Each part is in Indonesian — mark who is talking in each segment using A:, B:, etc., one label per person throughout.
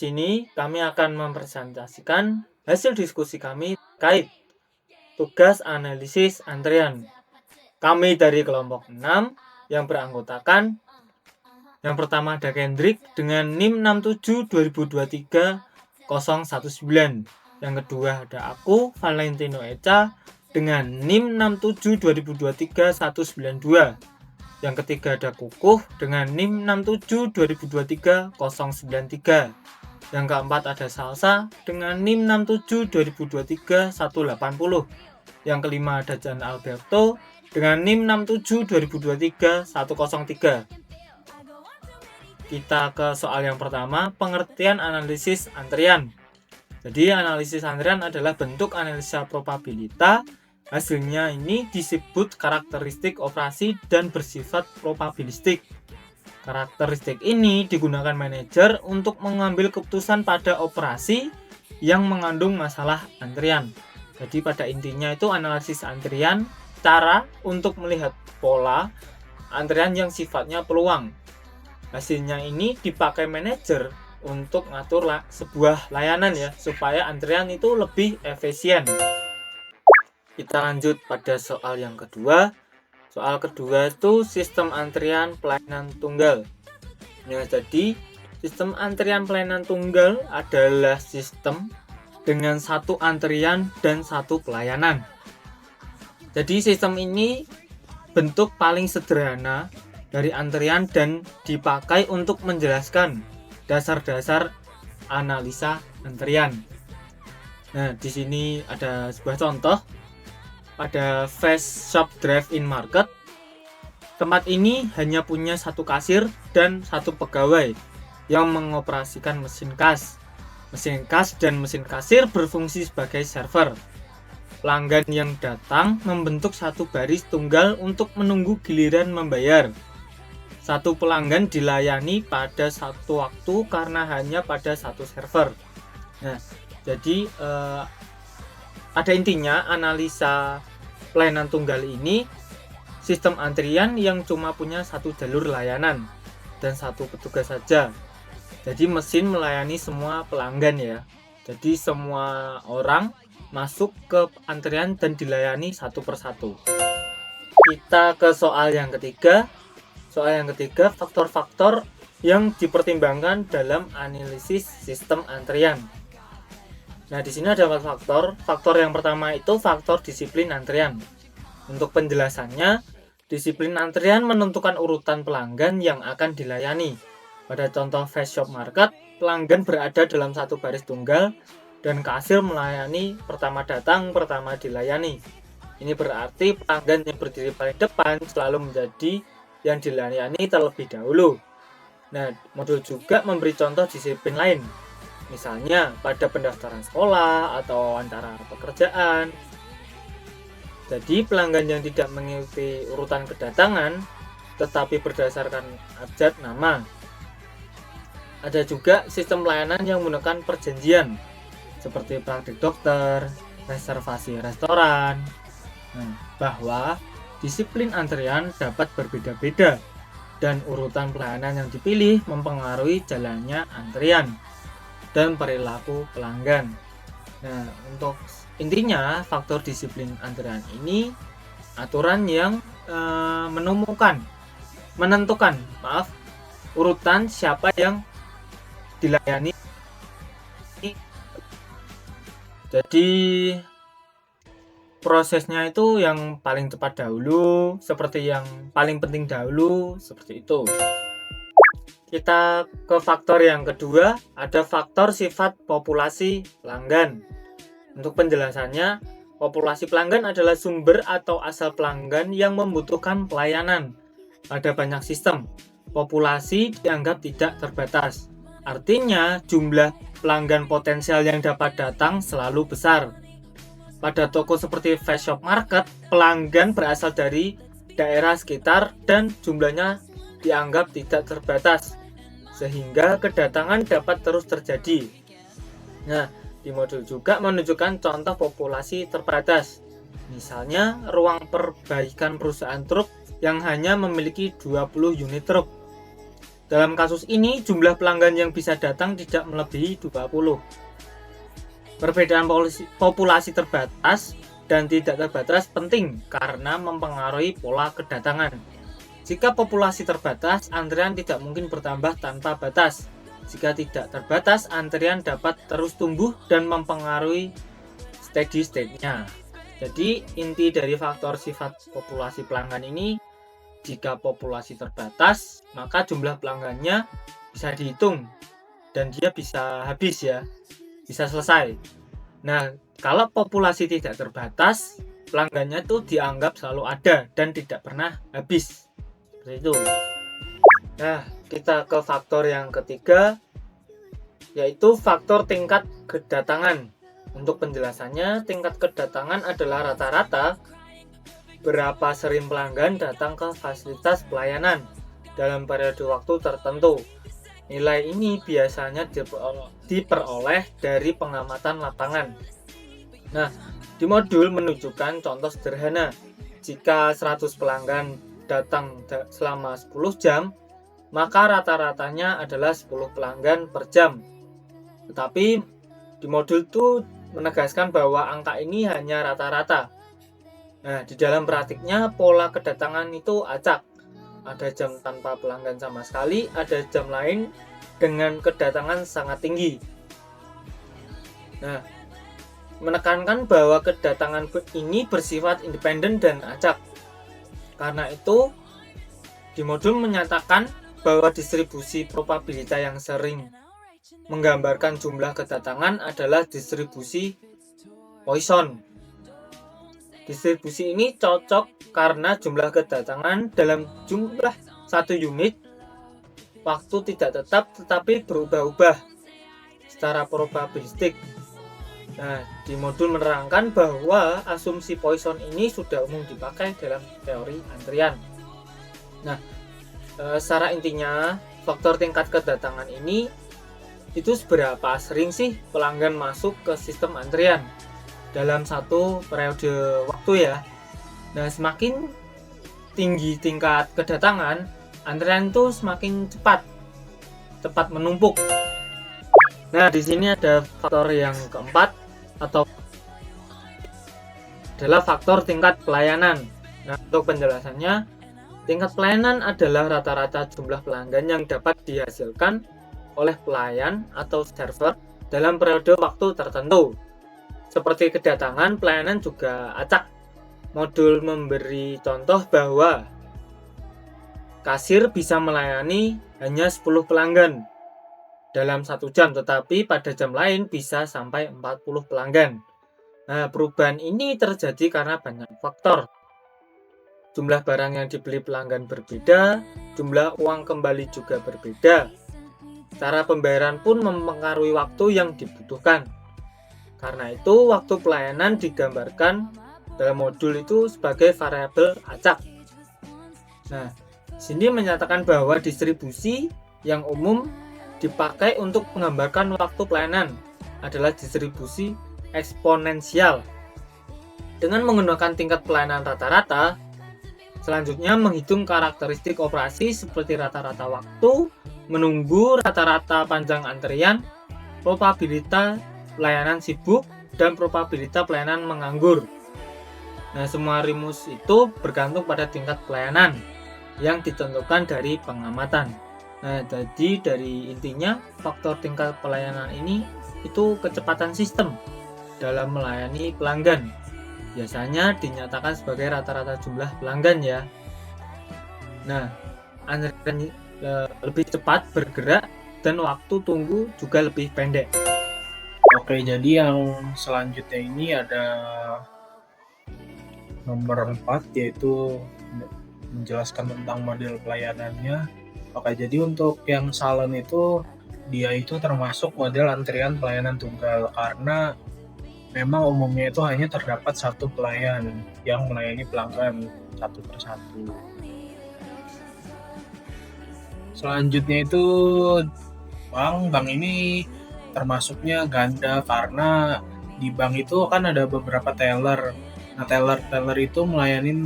A: sini kami akan mempresentasikan hasil diskusi kami terkait tugas analisis antrian. Kami dari kelompok 6 yang beranggotakan yang pertama ada Kendrick dengan NIM 67 2023 019. Yang kedua ada aku, Valentino Eca dengan NIM 67 2023 192. Yang ketiga ada Kukuh dengan NIM 67 2023 093. Yang keempat ada Salsa dengan NIM 67 2023 180. Yang kelima ada Jan Alberto dengan NIM 67 2023 103. Kita ke soal yang pertama, pengertian analisis antrian. Jadi analisis antrian adalah bentuk analisa probabilitas. Hasilnya ini disebut karakteristik operasi dan bersifat probabilistik. Karakteristik ini digunakan manajer untuk mengambil keputusan pada operasi yang mengandung masalah antrian. Jadi pada intinya itu analisis antrian, cara untuk melihat pola antrian yang sifatnya peluang. Hasilnya ini dipakai manajer untuk ngatur sebuah layanan ya, supaya antrian itu lebih efisien. Kita lanjut pada soal yang kedua. Soal kedua itu sistem antrian pelayanan tunggal. Nah, jadi sistem antrian pelayanan tunggal adalah sistem dengan satu antrian dan satu pelayanan. Jadi sistem ini bentuk paling sederhana dari antrian dan dipakai untuk menjelaskan dasar-dasar analisa antrian. Nah, di sini ada sebuah contoh pada Fast Shop Drive-in Market. Tempat ini hanya punya satu kasir dan satu pegawai yang mengoperasikan mesin kas. Mesin kas dan mesin kasir berfungsi sebagai server. Pelanggan yang datang membentuk satu baris tunggal untuk menunggu giliran membayar. Satu pelanggan dilayani pada satu waktu karena hanya pada satu server. Nah, jadi pada intinya analisa pelayanan tunggal ini sistem antrian yang cuma punya satu jalur layanan dan satu petugas saja. Jadi mesin melayani semua pelanggan ya. Jadi semua orang masuk ke antrian dan dilayani satu persatu. Kita ke soal yang ketiga. Soal yang ketiga, faktor-faktor yang dipertimbangkan dalam analisis sistem antrian. Nah, di sini ada 4 faktor. Faktor yang pertama itu faktor disiplin antrian. Untuk penjelasannya, disiplin antrian menentukan urutan pelanggan yang akan dilayani. Pada contoh Fast Shop Market, pelanggan berada dalam satu baris tunggal dan kasir melayani pertama datang, pertama dilayani. Ini berarti pelanggan yang berdiri paling depan selalu menjadi yang dilayani terlebih dahulu. Nah, modul juga memberi contoh disiplin lain. Misalnya pada pendaftaran sekolah atau wawancara pekerjaan. Jadi pelanggan yang tidak mengikuti urutan kedatangan tetapi berdasarkan abjad nama. Ada juga sistem pelayanan yang menggunakan perjanjian seperti praktik dokter, reservasi restoran. Nah, bahwa disiplin antrian dapat berbeda-beda dan urutan pelayanan yang dipilih mempengaruhi jalannya antrian dan perilaku pelanggan. Nah, untuk intinya faktor disiplin antrian ini aturan yang menentukan urutan siapa yang dilayani. Jadi prosesnya itu yang paling tepat dahulu, seperti yang paling penting dahulu, seperti itu. Kita ke faktor yang kedua, ada faktor sifat populasi pelanggan. Untuk penjelasannya, populasi pelanggan adalah sumber atau asal pelanggan yang membutuhkan pelayanan. Pada banyak sistem, populasi dianggap tidak terbatas. Artinya, jumlah pelanggan potensial yang dapat datang selalu besar. Pada toko seperti Fast Shop Market, pelanggan berasal dari daerah sekitar dan jumlahnya dianggap tidak terbatas, sehingga kedatangan dapat terus terjadi. Nah, di modul juga menunjukkan contoh populasi terbatas. Misalnya, ruang perbaikan perusahaan truk yang hanya memiliki 20 unit truk. Dalam kasus ini, jumlah pelanggan yang bisa datang tidak melebihi 20. Perbedaan populasi terbatas dan tidak terbatas penting karena mempengaruhi pola kedatangan. Jika populasi terbatas, antrian tidak mungkin bertambah tanpa batas. Jika tidak terbatas, antrian dapat terus tumbuh dan mempengaruhi steady state-nya. Jadi, inti dari faktor sifat populasi pelanggan ini, jika populasi terbatas, maka jumlah pelanggannya bisa dihitung dan dia bisa habis ya, bisa selesai. Nah, kalau populasi tidak terbatas, pelanggannya itu dianggap selalu ada dan tidak pernah habis. Seperti itu. Nah, kita ke faktor yang ketiga, yaitu faktor tingkat kedatangan. Untuk penjelasannya, tingkat kedatangan adalah rata-rata berapa sering pelanggan datang ke fasilitas pelayanan dalam periode waktu tertentu. Nilai ini biasanya diperoleh dari pengamatan lapangan. Nah, di modul menunjukkan contoh sederhana. Jika 100 pelanggan datang selama 10 jam, maka rata-ratanya adalah 10 pelanggan per jam. Tetapi di modul itu menegaskan bahwa angka ini hanya rata-rata. Nah, di dalam praktiknya pola kedatangan itu acak. Ada jam tanpa pelanggan sama sekali, ada jam lain dengan kedatangan sangat tinggi. Nah, menekankan bahwa kedatangan ini bersifat independen dan acak. Karena itu, di modul menyatakan bahwa distribusi probabilitas yang sering menggambarkan jumlah kedatangan adalah distribusi Poisson. Distribusi ini cocok karena jumlah kedatangan dalam jumlah 1 unit waktu tidak tetap tetapi berubah-ubah secara probabilistik. Nah, di modul menerangkan bahwa asumsi Poisson ini sudah umum dipakai dalam teori antrian. Nah, secara intinya faktor tingkat kedatangan ini itu seberapa sering sih pelanggan masuk ke sistem antrian dalam satu periode waktu ya. Nah, semakin tinggi tingkat kedatangan, antrian itu semakin cepat menumpuk. Nah, di sini ada faktor yang keempat atau adalah faktor tingkat pelayanan. Nah, untuk penjelasannya, tingkat pelayanan adalah rata-rata jumlah pelanggan yang dapat dihasilkan oleh pelayan atau server dalam periode waktu tertentu. Seperti kedatangan, pelayanan juga acak. Modul memberi contoh bahwa kasir bisa melayani hanya 10 pelanggan dalam 1 jam, tetapi pada jam lain bisa sampai 40 pelanggan. Nah, perubahan ini terjadi karena banyak faktor. Jumlah barang yang dibeli pelanggan berbeda, jumlah uang kembali juga berbeda. Cara pembayaran pun mempengaruhi waktu yang dibutuhkan. Karena itu, waktu pelayanan digambarkan dalam modul itu sebagai variabel acak. Nah, sini menyatakan bahwa distribusi yang umum dipakai untuk menggambarkan waktu pelayanan adalah distribusi eksponensial. Dengan menggunakan tingkat pelayanan rata-rata, selanjutnya menghitung karakteristik operasi seperti rata-rata waktu, menunggu, rata-rata panjang antrian, probabilitas pelayanan sibuk, dan probabilitas pelayanan menganggur. Nah, semua rumus itu bergantung pada tingkat pelayanan yang ditentukan dari pengamatan. Nah, jadi dari intinya faktor tingkat pelayanan ini itu kecepatan sistem dalam melayani pelanggan. Biasanya dinyatakan sebagai rata-rata jumlah pelanggan ya. Nah, antrian lebih cepat bergerak dan waktu tunggu juga lebih pendek.
B: Oke, jadi yang selanjutnya ini ada nomor 4, yaitu menjelaskan tentang model pelayanannya. Oke, jadi untuk yang Salen itu, dia itu termasuk model antrian pelayanan tunggal karena memang umumnya itu hanya terdapat satu pelayan yang melayani pelanggan satu persatu. Selanjutnya itu bank ini termasuknya ganda karena di bank itu kan ada beberapa teller. Nah, teller itu melayani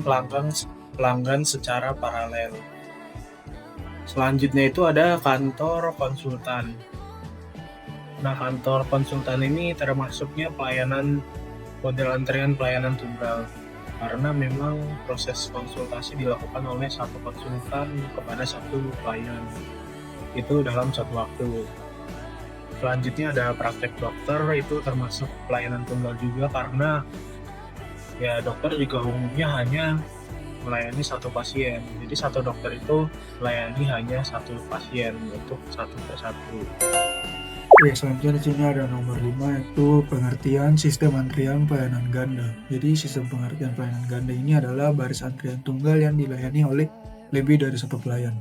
B: pelanggan secara paralel. Selanjutnya itu ada kantor konsultan. Nah, kantor konsultan ini termasuknya model antrian pelayanan tunggal. Karena memang proses konsultasi dilakukan oleh satu konsultan kepada satu klien. Itu dalam satu waktu. Selanjutnya ada praktek dokter, itu termasuk pelayanan tunggal juga karena ya dokter juga umumnya hanya melayani satu pasien. Jadi satu dokter itu melayani hanya satu pasien untuk satu persatu.
C: Oke, selanjutnya di sini ada nomor 5 yaitu pengertian sistem antrian pelayanan ganda. Jadi sistem pengertian pelayanan ganda ini adalah baris antrian tunggal yang dilayani oleh lebih dari satu pelayan.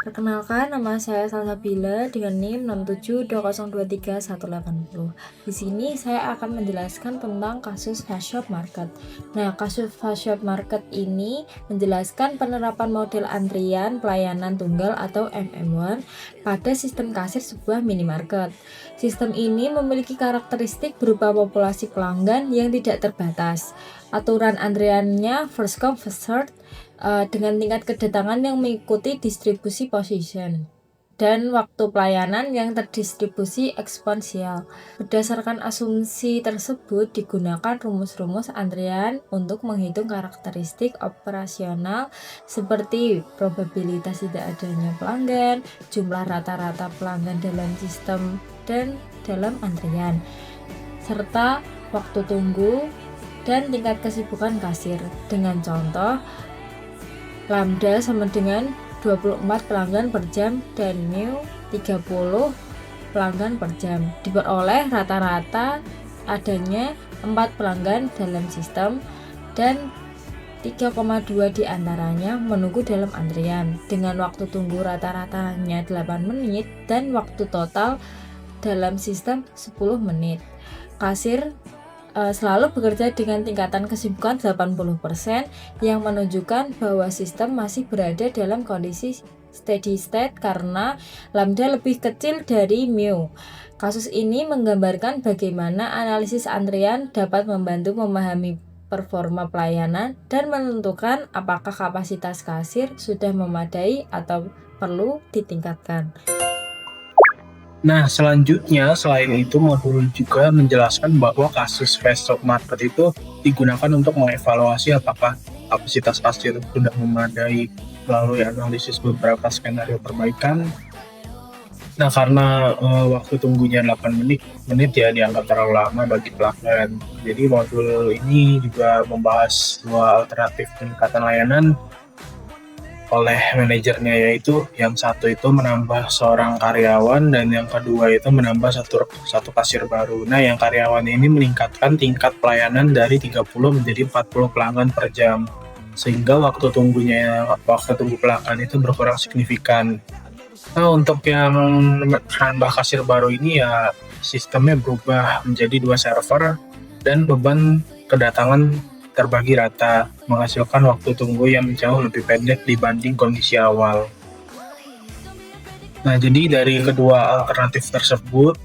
D: Perkenalkan, nama saya Salsabila dengan NIM 672023180. Di sini saya akan menjelaskan tentang kasus fast shop market. Nah, kasus fast shop market ini menjelaskan penerapan model antrian pelayanan tunggal atau MM1 pada sistem kasir sebuah minimarket. Sistem ini memiliki karakteristik berupa populasi pelanggan yang tidak terbatas. Aturan antriannya first come first served dengan tingkat kedatangan yang mengikuti distribusi position dan waktu pelayanan yang terdistribusi eksponensial. Berdasarkan asumsi tersebut digunakan rumus-rumus antrian untuk menghitung karakteristik operasional seperti probabilitas tidak adanya pelanggan, jumlah rata-rata pelanggan dalam sistem dan dalam antrian, serta waktu tunggu dan tingkat kesibukan kasir. Dengan contoh, lambda sama dengan 24 pelanggan per jam dan mu 30 pelanggan per jam. Diperoleh rata-rata adanya 4 pelanggan dalam sistem dan 3,2 diantaranya menunggu dalam antrian dengan waktu tunggu rata-ratanya 8 menit dan waktu total dalam sistem 10 menit. Kasir selalu bekerja dengan tingkatan kesibukan 80% yang menunjukkan bahwa sistem masih berada dalam kondisi steady state karena lambda lebih kecil dari mu. Kasus ini menggambarkan bagaimana analisis antrian dapat membantu memahami performa pelayanan dan menentukan apakah kapasitas kasir sudah memadai atau perlu ditingkatkan.
B: Nah, selanjutnya selain itu modul juga menjelaskan bahwa kasus fast shop market itu digunakan untuk mengevaluasi apakah kapasitas kasir sudah memadai melalui analisis beberapa skenario perbaikan. Nah, karena waktu tunggunya 8 menit ya dianggap terlalu lama bagi pelanggan. Jadi modul ini juga membahas dua alternatif peningkatan layanan oleh manajernya, yaitu yang satu itu menambah seorang karyawan dan yang kedua itu menambah satu kasir baru. Nah, yang karyawan ini meningkatkan tingkat pelayanan dari 30 menjadi 40 pelanggan per jam sehingga waktu tunggu pelanggan itu berkurang signifikan. Nah, untuk yang menambah kasir baru ini ya sistemnya berubah menjadi 2 server dan beban kedatangan terbagi rata, menghasilkan waktu tunggu yang jauh lebih pendek dibanding kondisi awal. Nah, jadi dari kedua alternatif tersebut,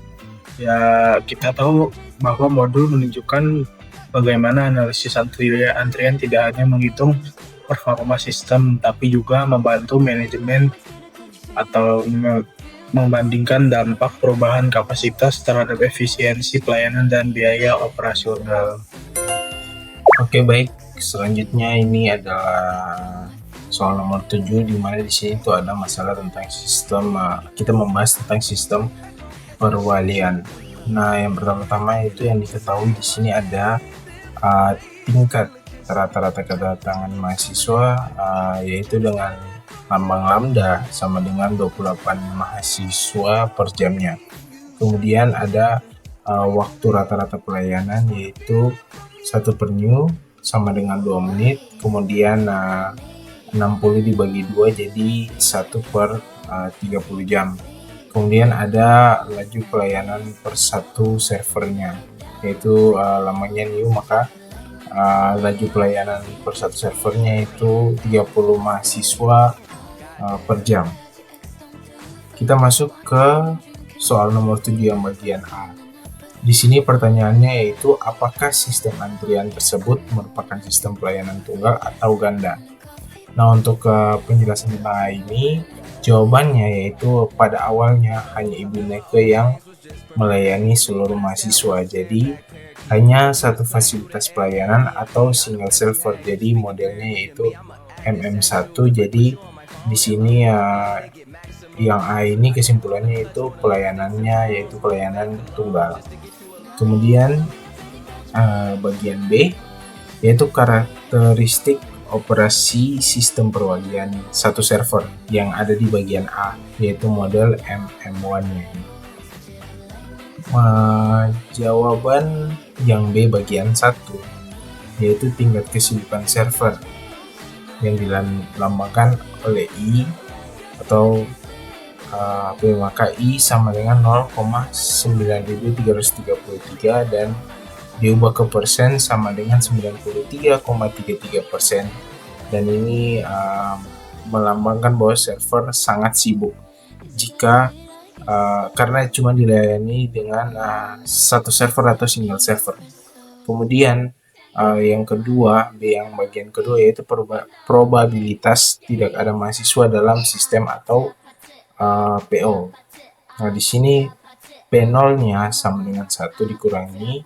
B: ya kita tahu bahwa modul menunjukkan bagaimana analisis antrian tidak hanya menghitung performa sistem, tapi juga membantu manajemen atau membandingkan dampak perubahan kapasitas terhadap efisiensi pelayanan dan biaya operasional.
E: Oke, baik. Selanjutnya ini adalah soal nomor 7 di mana di sini itu ada masalah tentang sistem, kita membahas tentang sistem perwalian. Nah, yang pertama-tama itu yang diketahui di sini ada tingkat rata-rata kedatangan mahasiswa yaitu dengan lambang lambda sama dengan 28 mahasiswa per jamnya. Kemudian ada waktu rata-rata pelayanan yaitu 1 per new sama dengan 2 menit, kemudian 60 dibagi 2 jadi 1 per 30 jam. Kemudian ada laju pelayanan per 1 servernya, yaitu lamanya new, maka laju pelayanan per 1 servernya itu 30 mahasiswa per jam. Kita masuk ke soal nomor 7 yang bagian A. Di sini pertanyaannya yaitu apakah sistem antrian tersebut merupakan sistem pelayanan tunggal atau ganda. Nah, untuk penjelasan tentang A ini, jawabannya yaitu pada awalnya hanya Ibu Neke yang melayani seluruh mahasiswa. Jadi hanya satu fasilitas pelayanan atau single server. Jadi modelnya yaitu MM1. Jadi di sini yang A ini kesimpulannya itu pelayanannya yaitu pelayanan tunggal. Kemudian bagian B yaitu karakteristik operasi sistem perwalian satu server yang ada di bagian A, yaitu model MM1-nya. Jawaban yang B bagian 1 yaitu tingkat kesibukan server yang dilambangkan oleh I atau maka I sama dengan 0,9333 dan diubah ke persen sama dengan 93,33%, dan ini melambangkan bahwa server sangat sibuk jika karena cuma dilayani dengan satu server atau single server. Kemudian yang kedua, B yang bagian kedua yaitu probabilitas tidak ada mahasiswa dalam sistem atau PO. Nah, di sini P0-nya sama dengan 1 dikurangi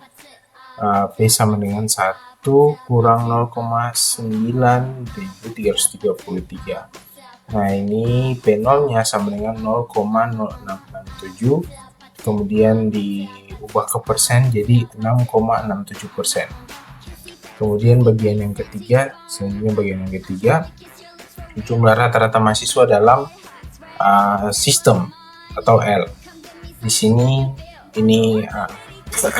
E: P sama dengan 1 kurang 0,9333. Nah, ini P0-nya sama dengan 0,0667, kemudian diubah ke persen jadi 6,67%. Kemudian bagian yang ketiga, jumlah rata-rata mahasiswa dalam sistem atau L. Di sini ini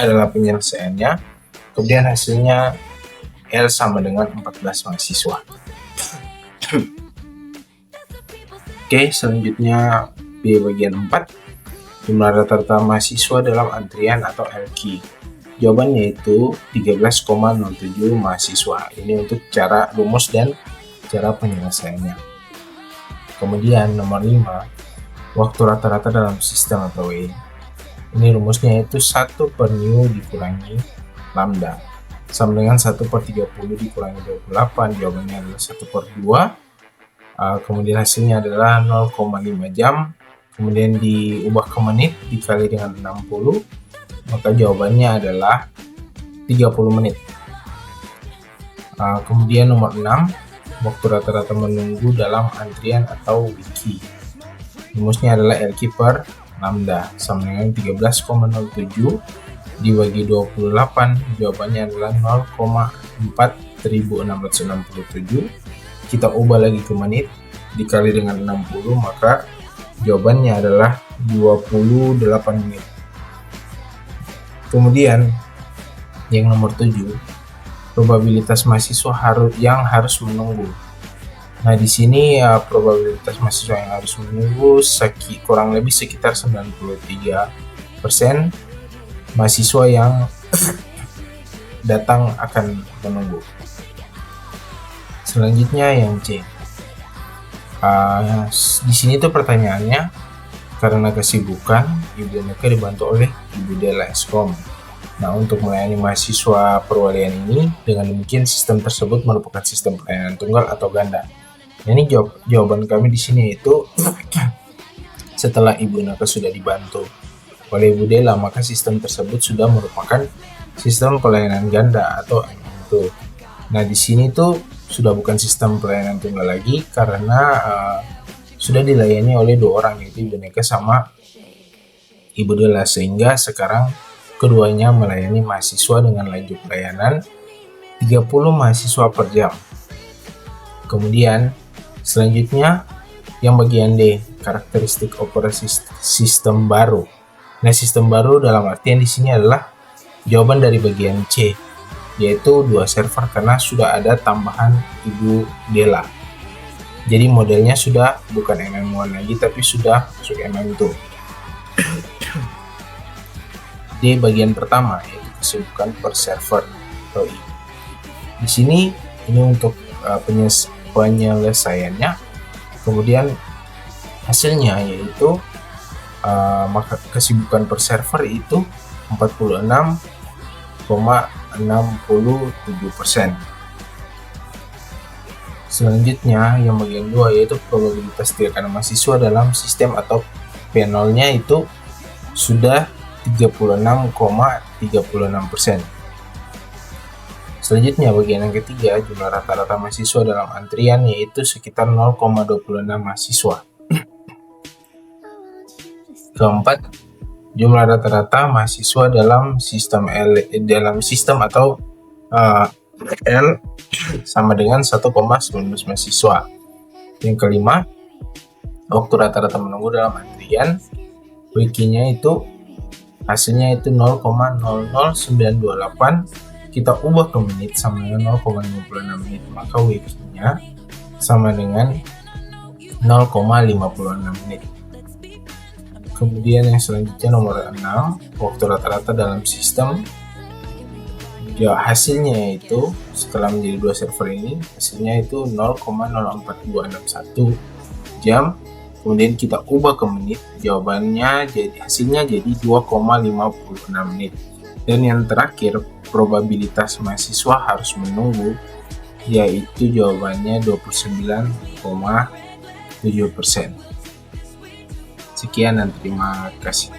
E: adalah penyelesaiannya. Kemudian hasilnya L sama dengan 14 mahasiswa. Oke, selanjutnya B bagian 4, jumlah rata-rata mahasiswa dalam antrian atau LQ. Jawabannya yaitu 13,07 mahasiswa. Ini untuk cara rumus dan cara penyelesaiannya. Kemudian nomor 5, waktu rata-rata dalam sistem atau W. Ini rumusnya yaitu 1 per nu dikurangi lambda sama dengan 1 per 30 dikurangi 28. Jawabannya adalah 1 per 2. Kemudian hasilnya adalah 0,5 jam. Kemudian diubah ke menit dikali dengan 60. Maka jawabannya adalah 30 menit. Kemudian nomor 6, waktu rata-rata menunggu dalam antrian atau wiki. Rumusnya adalah LQ per lambda sama dengan 13,07 dibagi 28. Jawabannya adalah 0,4667. Kita ubah lagi ke menit dikali dengan 60, maka jawabannya adalah 28 menit. Kemudian yang nomor 7, probabilitas mahasiswa yang harus menunggu. Nah, di sini probabilitas mahasiswa yang harus menunggu kurang lebih sekitar 93% mahasiswa yang datang akan menunggu. Selanjutnya yang C. Di sini tuh pertanyaannya, karena kesibukan, Ibu Neke dibantu oleh Ibu Dela Eskom. Nah, untuk melayani mahasiswa perwalian ini, dengan demikian sistem tersebut merupakan sistem pelayanan tunggal atau ganda. Ini jawaban kami di sini yaitu setelah Ibu Neke sudah dibantu oleh Ibu Dela, maka sistem tersebut sudah merupakan sistem pelayanan ganda atau MM2. Nah, di sini tuh sudah bukan sistem pelayanan tunggal lagi karena sudah dilayani oleh 2 orang, yaitu Ibu Neke sama Ibu Dela, sehingga sekarang keduanya melayani mahasiswa dengan laju pelayanan 30 mahasiswa per jam. Kemudian selanjutnya yang bagian D, karakteristik operasi sistem baru. Nah, sistem baru dalam artian di sini adalah jawaban dari bagian C, yaitu 2 server karena sudah ada tambahan Ibu Dela. Jadi modelnya sudah bukan MM1 lagi tapi sudah masuk MM2. D bagian pertama yaitu kesibukan per server atau I. Di sini ini untuk penyelesaiannya. Kemudian hasilnya yaitu maka kesibukan per server itu 46,67%. Selanjutnya yang bagian 2 yaitu probabilitas tekanan mahasiswa dalam sistem atau P0-nya itu sudah 36,36%. Selanjutnya bagian yang ketiga, jumlah rata-rata mahasiswa dalam antrian yaitu sekitar 0,26 mahasiswa. Keempat, jumlah rata-rata mahasiswa dalam sistem atau L sama dengan 1,19 mahasiswa. Yang kelima, waktu rata-rata menunggu dalam antrian WQ-nya itu hasilnya itu 0,00928, kita ubah ke menit sama dengan 0,56 menit, maka WQ-nya sama dengan 0,56 menit. Kemudian yang selanjutnya nomor 6, waktu rata-rata dalam sistem, ya hasilnya itu setelah menjadi 2 server ini hasilnya itu 0,04261 jam. Kemudian kita ubah ke menit, jawabannya hasilnya jadi 2,56 menit. Dan yang terakhir, probabilitas mahasiswa harus menunggu, yaitu jawabannya 29,7%. Sekian dan terima kasih.